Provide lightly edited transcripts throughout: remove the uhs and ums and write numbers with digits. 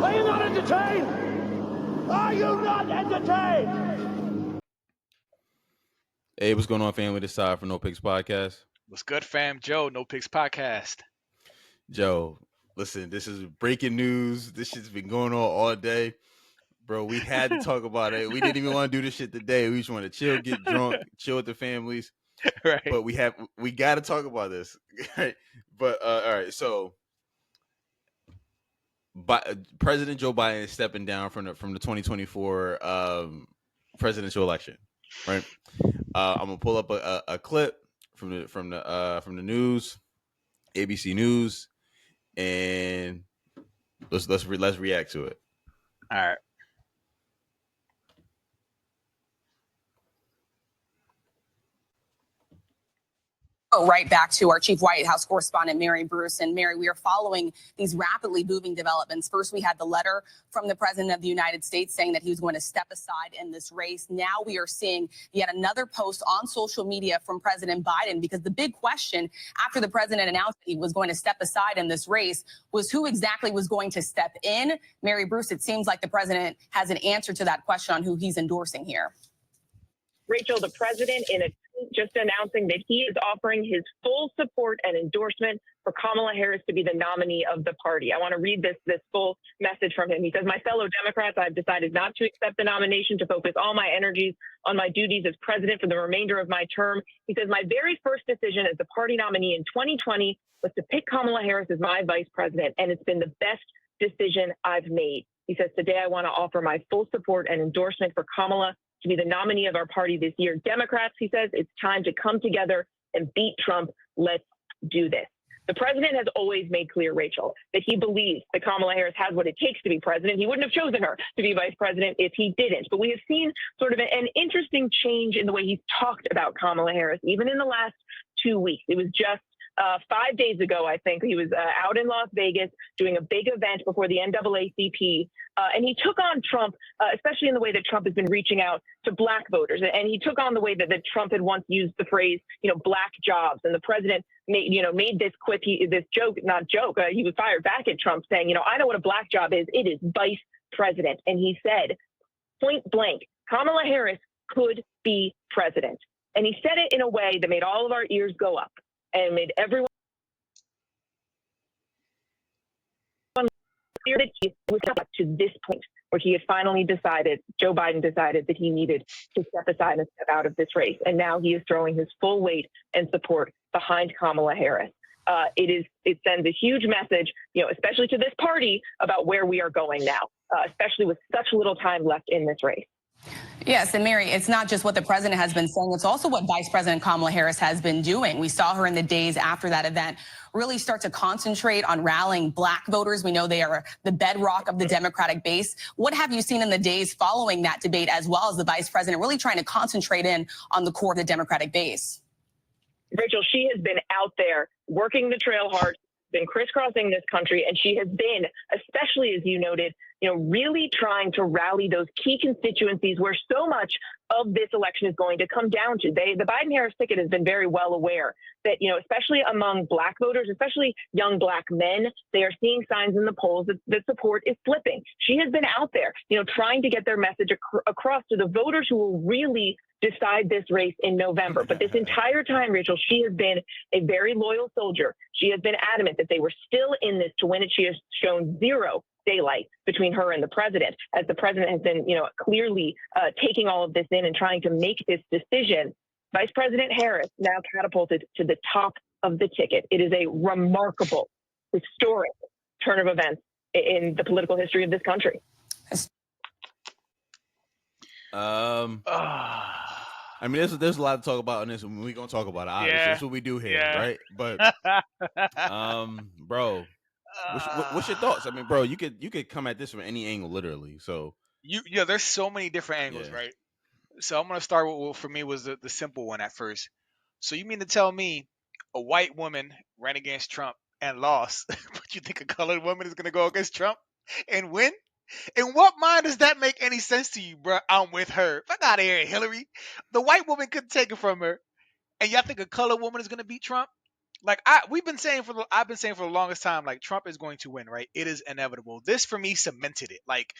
Are you not entertained? Are you not entertained? Hey, what's going on, family? This side for No Picks Podcast. What's good, fam? Joe, No Picks Podcast. Joe, listen, this is breaking news. This shit's been going on all day. Bro, we had to talk about it. We didn't even want to do this shit today. We just want to chill, get drunk, chill with the families. Right. But we got to talk about this. But, all right, so President Joe Biden is stepping down from the 2024 presidential election, right? I'm gonna pull up a clip from the news, ABC News, and let's react to it. All right. Right back to our chief White House correspondent, Mary Bruce. And Mary, we are following these rapidly moving developments. First, we had the letter from the president of the United States saying that he was going to step aside in this race. Now we are seeing yet another post on social media from President Biden, because the big question after the president announced that he was going to step aside in this race was who exactly was going to step in. Mary Bruce, it seems like the president has an answer to that question on who he's endorsing here. Rachel, the president, in a tweet just announcing that he is offering his full support and endorsement for Kamala Harris to be the nominee of the party. I want to read this full message from him. He says, "My fellow Democrats, I've decided not to accept the nomination, to focus all my energies on my duties as president for the remainder of my term." He says, "My very first decision as the party nominee in 2020 was to pick Kamala Harris as my vice president, and it's been the best decision I've made." He says, "Today I want to offer my full support and endorsement for Kamala to be the nominee of our party this year. Democrats," he says, "it's time to come together and beat Trump. Let's do this." The president has always made clear, Rachel, that he believes that Kamala Harris has what it takes to be president. He wouldn't have chosen her to be vice president if he didn't. But we have seen sort of an interesting change in the way he's talked about Kamala Harris, even in the last 2 weeks. It was just 5 days ago, I think, he was out in Las Vegas doing a big event before the NAACP. And he took on Trump, especially in the way that Trump has been reaching out to black voters. And he took on the way that Trump had once used the phrase, black jobs. And the president made this quip, this joke, not joke. He was fired back at Trump saying, "I know what a black job is. It is vice president." And he said, point blank, Kamala Harris could be president. And he said it in a way that made all of our ears go up and made everyone clear that he was up to this point where he had finally decided, Joe Biden decided, that he needed to step aside and step out of this race. And now he is throwing his full weight and support behind Kamala Harris. It sends a huge message, especially to this party, about where we are going now, especially with such little time left in this race. Yes, and Mary, it's not just what the president has been saying, it's also what Vice President Kamala Harris has been doing. We saw her in the days after that event really start to concentrate on rallying black voters. We know they are the bedrock of the Democratic base. What have you seen in the days following that debate, as well as the vice president really trying to concentrate in on the core of the Democratic base? Rachel, she has been out there working the trail hard, been crisscrossing this country, and she has been, especially as you noted, really trying to rally those key constituencies where so much of this election is going to come down to. The Biden-Harris ticket has been very well aware that, especially among black voters, especially young black men, they are seeing signs in the polls that support is slipping. She has been out there, trying to get their message across to the voters who will really decide this race in November. But this entire time, Rachel, she has been a very loyal soldier. She has been adamant that they were still in this to win it. She has shown zero daylight between her and the president, as the president has been, clearly taking all of this in and trying to make this decision. Vice President Harris now catapulted to the top of the ticket. It is a remarkable, historic turn of events in the political history of this country. I mean, there's a lot to talk about in this, and we're gonna talk about it. Obviously, that's what we do here, right? But, bro, what's your thoughts? I mean, bro, you could come at this from any angle, literally. So there's so many different angles, right? So I'm gonna start with what for me was the simple one at first. So you mean to tell me a white woman ran against Trump and lost, but you think a colored woman is gonna go against Trump and win? In what mind does that make any sense to you, bro? I'm with her. Fuck out of here, Hillary. The white woman couldn't take it from her, and y'all think a colored woman is gonna beat Trump? Like I've been saying for the longest time, like Trump is going to win, right? It is inevitable. This for me cemented it. Like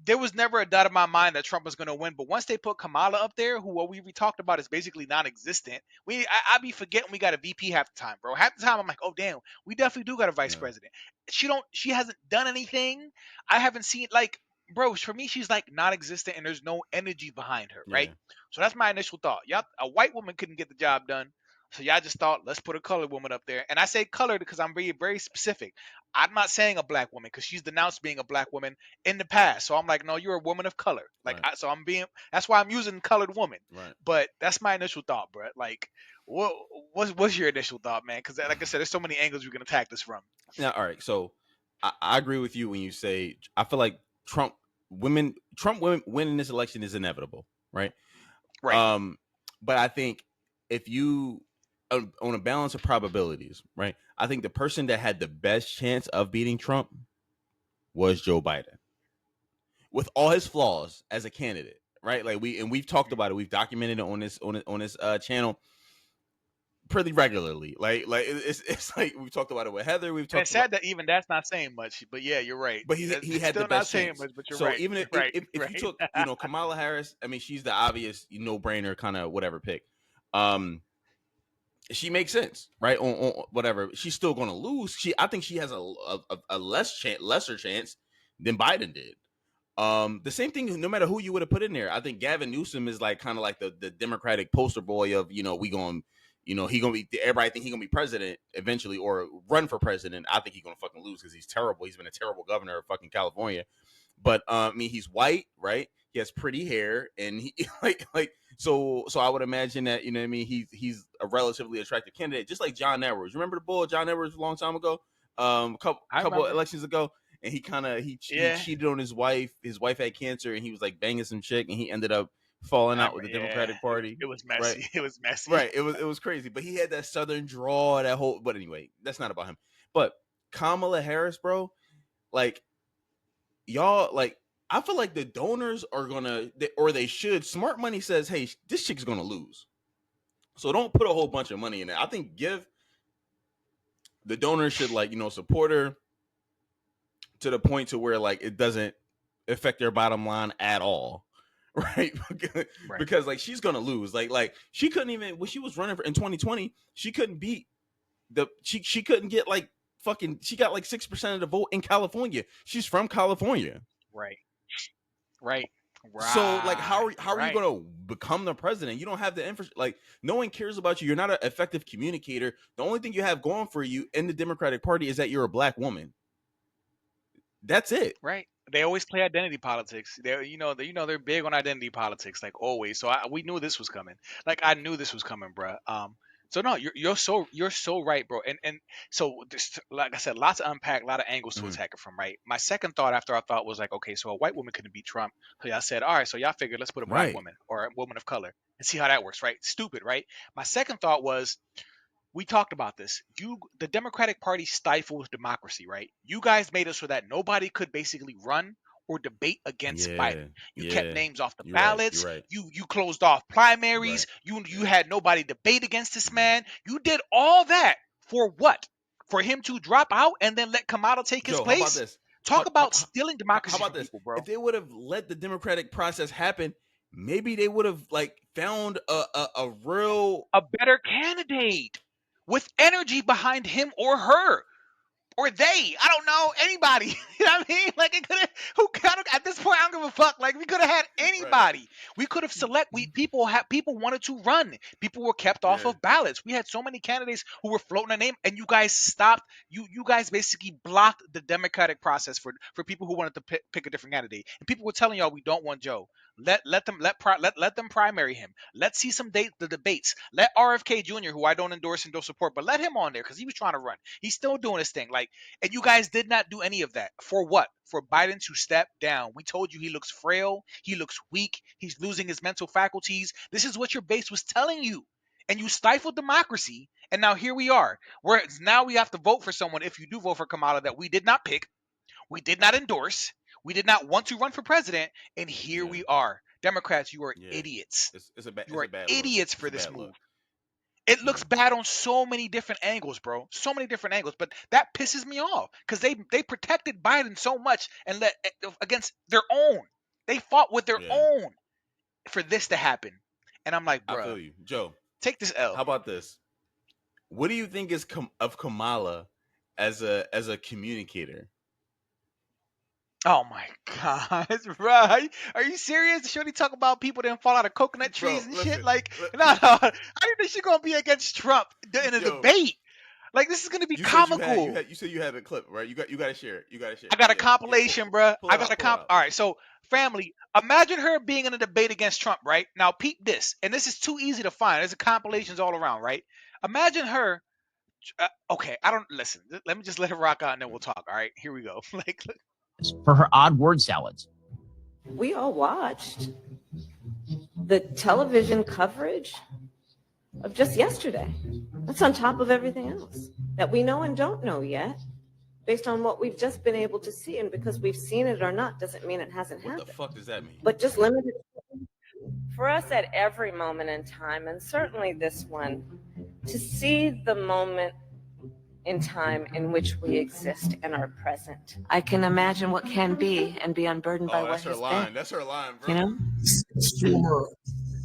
there was never a doubt in my mind that Trump was going to win. But once they put Kamala up there, who what we talked about is basically non-existent. I be forgetting we got a VP half the time, bro. Half the time I'm like, oh damn, we definitely do got a vice president. She hasn't done anything. I haven't seen like, bro. For me, she's like non-existent, and there's no energy behind her, right? So that's my initial thought. Y'all, a white woman couldn't get the job done. So y'all just thought, let's put a colored woman up there. And I say colored because I'm being very specific. I'm not saying a black woman because she's denounced being a black woman in the past. So I'm like, no, you're a woman of color. Like, Right. that's why I'm using colored woman. Right. But that's my initial thought, bro. Like, what's your initial thought, man? Because like I said, there's so many angles we can attack this from. Now, all right. So I agree with you when you say I feel like Trump women winning this election is inevitable, right? Right. But I think if you on a balance of probabilities, right? I think the person that had the best chance of beating Trump was Joe Biden, with all his flaws as a candidate, right? Like we've talked about it, we've documented it on this channel pretty regularly. Like it's like we've talked about it with Heather. We've And talked it's about, sad that even that's not saying much. But yeah, you're right. but he It's had the still not best saying chance. much, but you're So right. even Right. if Right. you took Kamala Harris, I mean she's the obvious no brainer kind of whatever pick. She makes sense, right? On whatever, she's still going to lose. I think she has a lesser chance than Biden did. The same thing, no matter who you would have put in there. I think Gavin Newsom is like kind of like the Democratic poster boy of, we going, he gonna be, everybody think he gonna be president eventually or run for president. I think he's gonna fucking lose because he's terrible. He's been a terrible governor of fucking California. But I mean, he's white, right? He has pretty hair, and he so I would imagine that, you know what I mean, he's a relatively attractive candidate, just like John Edwards. Remember the bull John Edwards a long time ago, I couple remember. elections ago, and he cheated on his wife. His wife had cancer, and he was like banging some chick, and he ended up falling out with the Democratic Party. It was Right? messy. It was messy. Right. It was crazy, but he had that Southern drawl, that whole. But anyway, that's not about him. But Kamala Harris, bro, like y'all, like I feel like the donors are gonna, or they should. Smart money says, hey, this chick's gonna lose, so don't put a whole bunch of money in it. I think the donors should support her to the point to where like it doesn't affect their bottom line at all. Right? Because like she's gonna lose. Like she couldn't even, when she was running in 2020, she couldn't beat she couldn't get like fucking, she got like 6% of the vote in California. She's from California. Right. So like how are you gonna become the president? You don't have the infrastructure. Like no one cares about you. You're not an effective communicator. The only thing you have going for you in the Democratic Party is that you're a black woman. That's it. Right. They always play identity politics. They're big on identity politics, like always. So we knew this was coming. Like I knew this was coming, bro. So no, you're so right, bro. And so this, like I said, lots to unpack, a lot of angles to attack it from. Right. My second thought after I thought was like, okay, so a white woman couldn't beat Trump. So y'all said, all right, so y'all figured let's put a black woman or a woman of color and see how that works. Right. Stupid. Right. My second thought was, we talked about this. The Democratic Party stifles democracy, right? You guys made it so that nobody could basically run or debate against Biden. You kept names off the ballots. Right. You closed off primaries. Right. You had nobody debate against this man. You did all that for what? For him to drop out and then let Kamala take his place? How about this? Talk about stealing democracy how about from this? people, bro. If they would have let the democratic process happen, maybe they would have like found a better candidate with energy behind him or her. Or they, I don't know, anybody. You know what I mean? Like it could have. At this point, I don't give a fuck. Like we could have had anybody. Right. We could have people wanted to run. People were kept off of ballots. We had so many candidates who were floating a name, and you guys stopped. You guys basically blocked the democratic process for people who wanted to pick a different candidate. And people were telling y'all we don't want Joe. Let them primary him. Let's see the debates. Let RFK Jr., who I don't endorse and don't support, but let him on there because he was trying to run. He's still doing his thing. Like, and you guys did not do any of that. For what? For Biden to step down. We told you he looks frail. He looks weak. He's losing his mental faculties. This is what your base was telling you. And you stifled democracy. And now here we are. Now we have to vote for someone, if you do vote for Kamala, that we did not pick. We did not endorse. We did not want to run for president. And here we are. Democrats, you are idiots. It's a bad idiots for this move. It looks bad on so many different angles, bro. So many different angles. But that pisses me off because they protected Biden so much and let against their own. They fought with their own for this to happen. And I'm like, bro, I feel you, Joe. Take this L. How about this? What do you think is of Kamala as a communicator? Oh my God, bro! Are you serious? Should he talk about people didn't fall out of coconut trees and shit? Like, no. How do you think she's gonna be against Trump in a debate? Like, this is gonna be comical. You said you had a clip, right? You got to share it. You got to share it. I got a compilation, bro. I got a All right, so family, imagine her being in a debate against Trump, right? Now, peep this, and this is too easy to find. There's compilations all around, right? Imagine her. Okay, I don't listen. Let me just let her rock out, and then we'll talk. All right, here we go. Like. For her odd word salads. We all watched the television coverage of just yesterday. That's on top of everything else that we know and don't know yet, based on what we've just been able to see. And because we've seen it or not doesn't mean it hasn't happened. What the fuck does that mean? But just limited. For us at every moment in time, and certainly this one, to see the moment in time in which we exist and are present. I can imagine what can be and be unburdened by what has been. That's her line, bro. You know? Former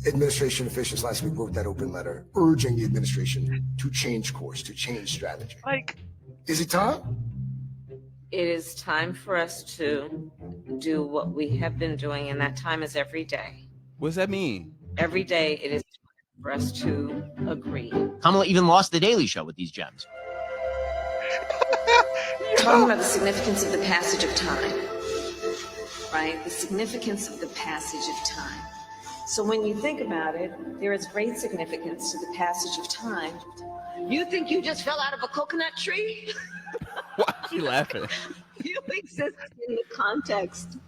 administration officials last week wrote that open letter urging the administration to change course, to change strategy. Like, is it time? It is time for us to do what we have been doing, and that time is every day. What does that mean? Every day it is time for us to agree. Kamala even lost The Daily Show with these gems. Talking about the significance of the passage of time, right? The significance of the passage of time. So when you think about it, there is great significance to the passage of time. You think you just fell out of a coconut tree? Why is she laughing? You exist in the context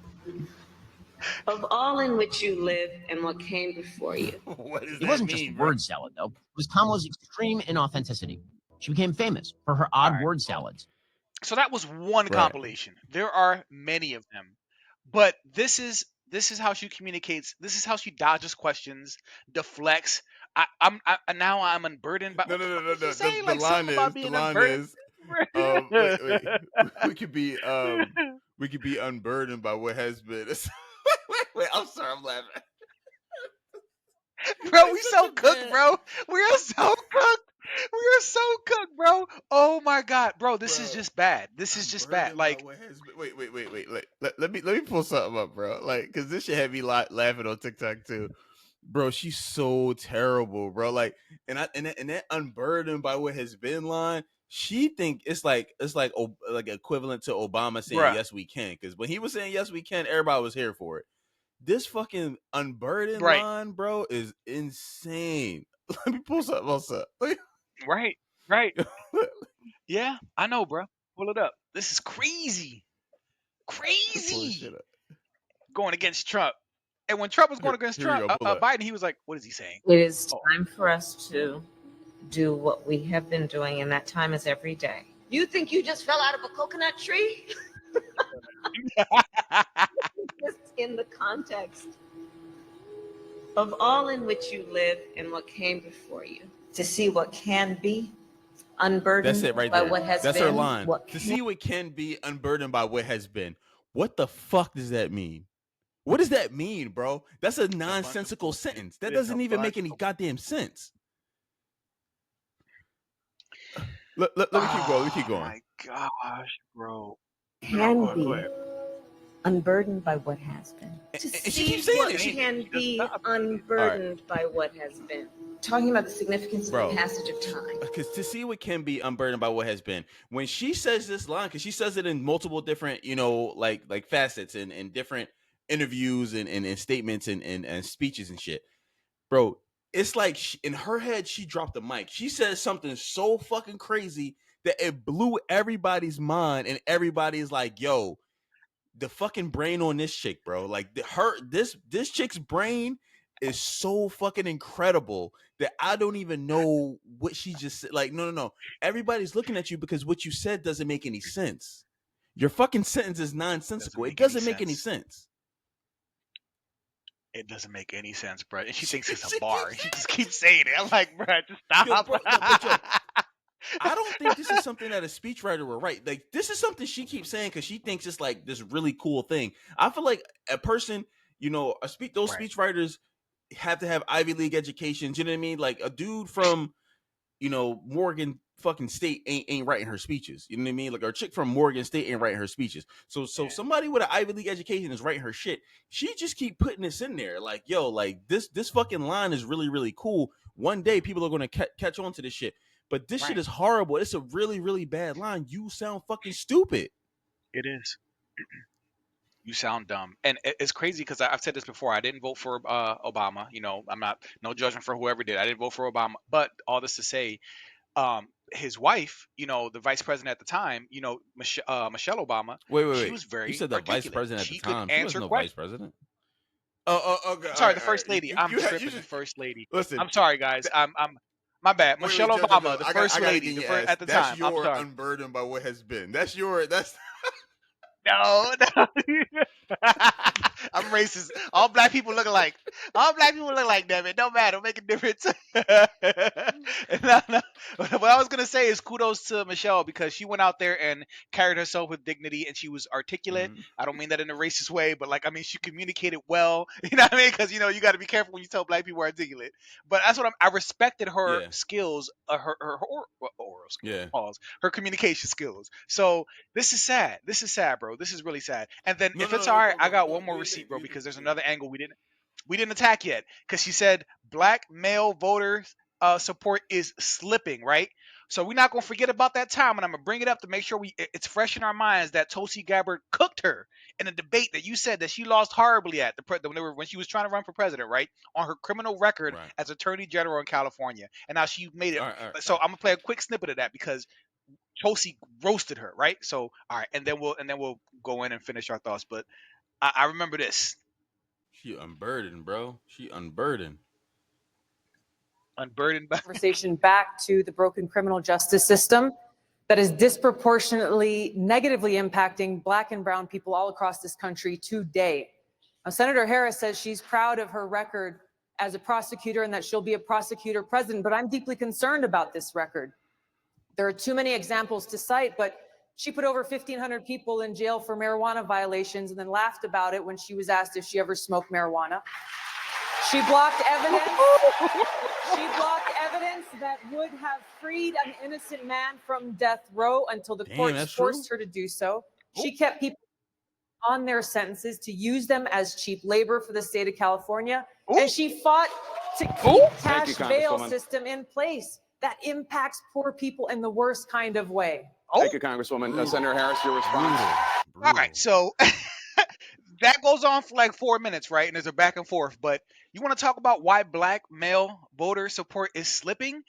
of all in which you live and what came before you. What does It that wasn't mean, just bro? word salad, though. It was Kamala's extreme inauthenticity. She became famous for her odd word salads. So that was one compilation. There are many of them, but this is how she communicates. This is how she dodges questions, deflects. I'm unburdened by. No. The line is we could be unburdened by what has been. wait, I'm sorry, I'm laughing. Bro, we so cooked, bro. We are so cooked. We are so cooked, bro. Oh my God, bro, this is just bad. This is just bad. Like, wait. Let me pull something up, bro. Like, because this shit had me laughing on TikTok too, bro. She's so terrible, bro. Like, and that unburdened by what has been line. She think it's like equivalent to Obama saying yes we can, because when he was saying yes we can, everybody was here for it. This fucking unburdened line, bro, is insane. Let me pull something else up. Right. Yeah, I know, bro. Pull it up. This is crazy. Going against Trump. And when Trump was going against Trump, Biden, he was like, what is he saying? It is time for us to do what we have been doing, and that time is every day. You think you just fell out of a coconut tree? Just in the context of all in which you live and what came before you, to see what can be unburdened. That's it right by there. what has That's been. her line. To see what can be unburdened by what has been. What the fuck does that mean? What does that mean, bro? That's a nonsensical sentence. That doesn't even make any goddamn sense. Let me keep going. Let me keep going. Oh my gosh, bro. Can be unburdened by what has been. To see what can be unburdened by what has been. Talking about the significance of the passage of time. Because to see what can be unburdened by what has been. When she says this line, because she says it in multiple different, like facets and different interviews and statements and speeches and shit. Bro, it's like in her head, she dropped the mic. She says something so fucking crazy that it blew everybody's mind, and everybody's like, yo, the fucking brain on this chick, bro. Like this chick's brain is so fucking incredible that I don't even know what she just said. Like, no. Everybody's looking at you because what you said doesn't make any sense. Your fucking sentence is nonsensical. It doesn't make any sense. It doesn't make any sense, bro. And she thinks it's She a bar. keeps- She just keeps saying it. I'm like, bro, just stop. Yo, bro, no, but yo, I don't think this is something that a speechwriter would write. Like, this is something she keeps saying because she thinks it's like this really cool thing. I feel like a person, those Right. speechwriters have to have Ivy League educations. You know what I mean? Like a dude from, Morgan fucking State ain't writing her speeches. You know what I mean? Like, a chick from Morgan State ain't writing her speeches. So Yeah. somebody with an Ivy League education is writing her shit. She just keep putting this in there. Like, yo, like this fucking line is really, really cool. One day people are gonna catch on to this shit. But this shit Right. is horrible. It's a really, really bad line. You sound fucking stupid. It is. You sound dumb, and it's crazy because I've said this before. I didn't vote for Obama. I'm not no judgment for whoever did. I didn't vote for Obama, but all this to say, his wife, the vice president at the time, Michelle Obama. Wait. She was You very said the vice articulate. president at She the could time. She answer wasn't no questions. vice president. Oh, okay. Sorry, All the right. first lady. I'm tripping. The You first lady. listen. I'm sorry, guys. I'm my bad. Wait, Michelle Joe, Obama, the I first gotta lady, get the your first ass. at the That's time. I'm your sorry. unburdened by what has been. That's No. I'm racist. All black people look alike. All black people look like them. It don't matter. Make a difference. No. What I was gonna say is kudos to Michelle because she went out there and carried herself with dignity and she was articulate. Mhm. I don't mean that in a racist way, but she communicated well. You know what I mean? Because you got to be careful when you tell black people articulate. But that's what I respected her Yeah. skills, her oral skills. Yeah. Pause. Her communication skills. So this is sad. This is sad, bro. This is really sad. And then if it's all right, I got one more receipt, bro, because there's another angle we didn't attack yet. Because she said black male voters support is slipping, right? So we're not gonna forget about that time, and I'm gonna bring it up to make sure it's fresh in our minds that Tulsi Gabbard cooked her in a debate that you said that she lost horribly at when she was trying to run for president, right? On her criminal record Right. as Attorney General in California, and now she made it. All right. So I'm gonna play a quick snippet of that because Tulsi roasted her, right? So all right, and then we'll go in and finish our thoughts. But I remember this. She unburdened, bro. She unburdened. Unburdened by Conversation back to the broken criminal justice system that is disproportionately negatively impacting Black and brown people all across this country today. Now, Senator Harris says she's proud of her record as a prosecutor and that she'll be a prosecutor president, but I'm deeply concerned about this record. There are too many examples to cite, but she put over 1,500 people in jail for marijuana violations and then laughed about it when she was asked if she ever smoked marijuana. She blocked evidence. She blocked evidence that would have freed an innocent man from death row until the courts forced her to do so. She kept people on their sentences to use them as cheap labor for the state of California. And she fought to keep cash bail system in place that impacts poor people in the worst kind of way. Thank you, Congresswoman. Senator Harris, your response. All right, so that goes on for like 4 minutes, right? And there's a back and forth. But you want to talk about why black male voter support is slipping?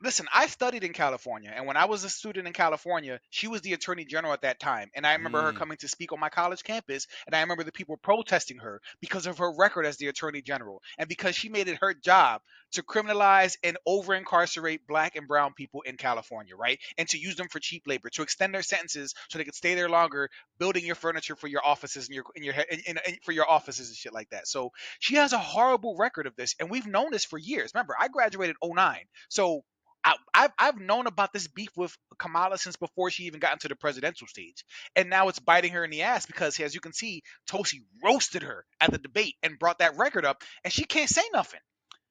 Listen, I studied in California, and when I was a student in California, she was the attorney general at that time. And I remember her coming to speak on my college campus, and I remember the people protesting her because of her record as the attorney general, and because she made it her job to criminalize and over incarcerate black and brown people in California, right? And to use them for cheap labor, to extend their sentences so they could stay there longer, building your furniture for your offices and for your offices and shit like that. So she has a horrible record of this, and we've known this for years. Remember, I graduated 2009, so I've known about this beef with Kamala since before she even got into the presidential stage, and now it's biting her in the ass because, as you can see, Tulsi roasted her at the debate and brought that record up, and she can't say nothing.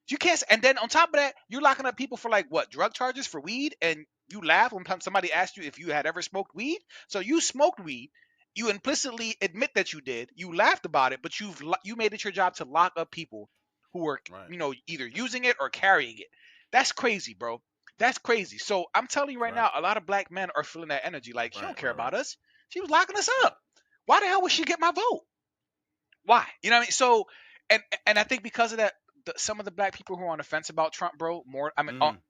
You can't, and then on top of that, you're locking up people for like what, drug charges for weed, and you laugh when somebody asked you if you had ever smoked weed. So you smoked weed, you implicitly admit that you did, you laughed about it, but you made it your job to lock up people who were either using it or carrying it. That's crazy, bro. That's crazy. So I'm telling you right now, a lot of black men are feeling that energy. Like, she don't care about us. She was locking us up. Why the hell would she get my vote? Why? You know what I mean? So, and I think because of that, some of the black people who are on the fence about Trump, bro,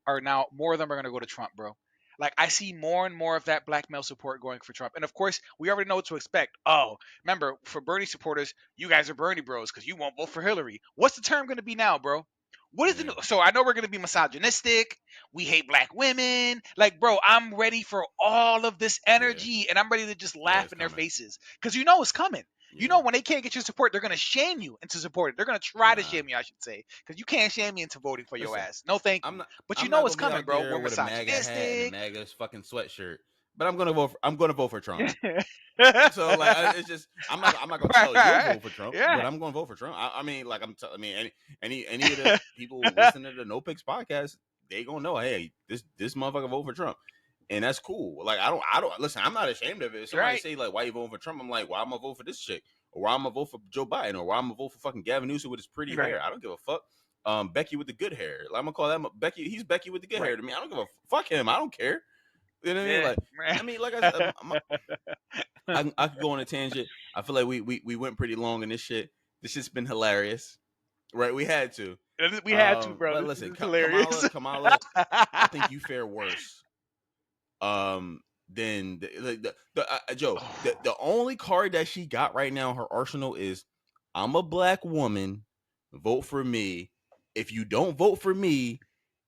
are now, more of them are going to go to Trump, bro. Like, I see more and more of that black male support going for Trump. And of course, we already know what to expect. Oh, remember, for Bernie supporters, you guys are Bernie bros because you won't vote for Hillary. What's the term going to be now, bro? What is the new? So I know we're gonna be misogynistic. We hate black women. Like, bro, I'm ready for all of this energy, and I'm ready to just laugh in their faces because you know it's coming. You know when they can't get your support, they're gonna shame you into supporting. They're gonna try to shame you, I should say, because you can't shame me into voting for your ass. No, thank you. But you know it's coming, bro. We're with a MAGA hat and a misogynistic. MAGA fucking sweatshirt, but I'm gonna vote for Trump. So like, it's just I'm not gonna tell you to vote for Trump, but I'm gonna vote for Trump. I mean, like any of the people listening to the No Picks podcast, they gonna know, hey, this motherfucker vote for Trump, and that's cool. Like I don't listen. I'm not ashamed of it. If somebody say like, why you voting for Trump? I'm like, well, I'm gonna vote for this chick, or why I'm gonna vote for Joe Biden, or why I'm gonna vote for fucking Gavin Newsom with his pretty hair. I don't give a fuck. Becky with the good hair. Like, I'm gonna call that Becky. He's Becky with the good hair to me. I don't give a fuck him. I don't care. You know what I mean? Like, I could go on a tangent. I feel like we went pretty long in this shit. This shit's been hilarious, right? We had to. We had to, bro. But listen, Kamala, I think you fare worse. Than Joe. The only card that she got right now in her arsenal is, I'm a black woman. Vote for me. If you don't vote for me,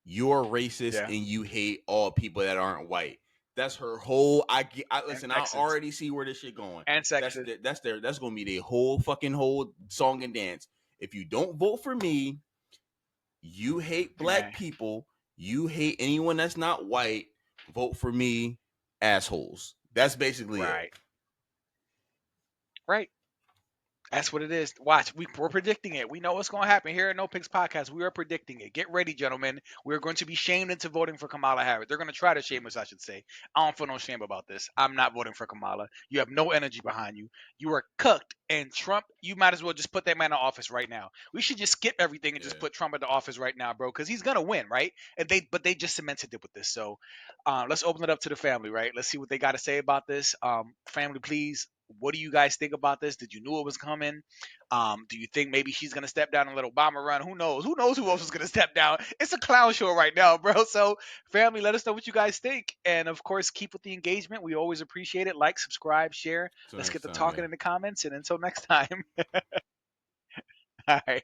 you're racist and you hate all people that aren't white. That's her whole. Listen. I already see where this shit going. And sexist. That's gonna be the whole song and dance. If you don't vote for me, you hate black people. You hate anyone that's not white. Vote for me, assholes. That's basically it. Right. That's what it is. Watch, we're predicting it. We know what's going to happen here at No Picks Podcast. We are predicting it. Get ready, gentlemen. We're going to be shamed into voting for Kamala Harris. They're going to try to shame us, I should say. I don't feel no shame about this. I'm not voting for Kamala. You have no energy behind you. You are cooked. And Trump, you might as well just put that man in office right now. We should just skip everything and just put Trump in the office right now, bro, because he's going to win, right? But they just cemented it with this. So let's open it up to the family, right? Let's see what they got to say about this. Family, please. What do you guys think about this? Did you knew it was coming? Do you think maybe she's gonna step down and let Obama run? Who knows? Who knows who else is gonna step down? It's a clown show right now, bro. So, family, let us know what you guys think, and of course, keep with the engagement. We always appreciate it. Like, subscribe, share. Let's get to talking in the comments, and until next time. All right.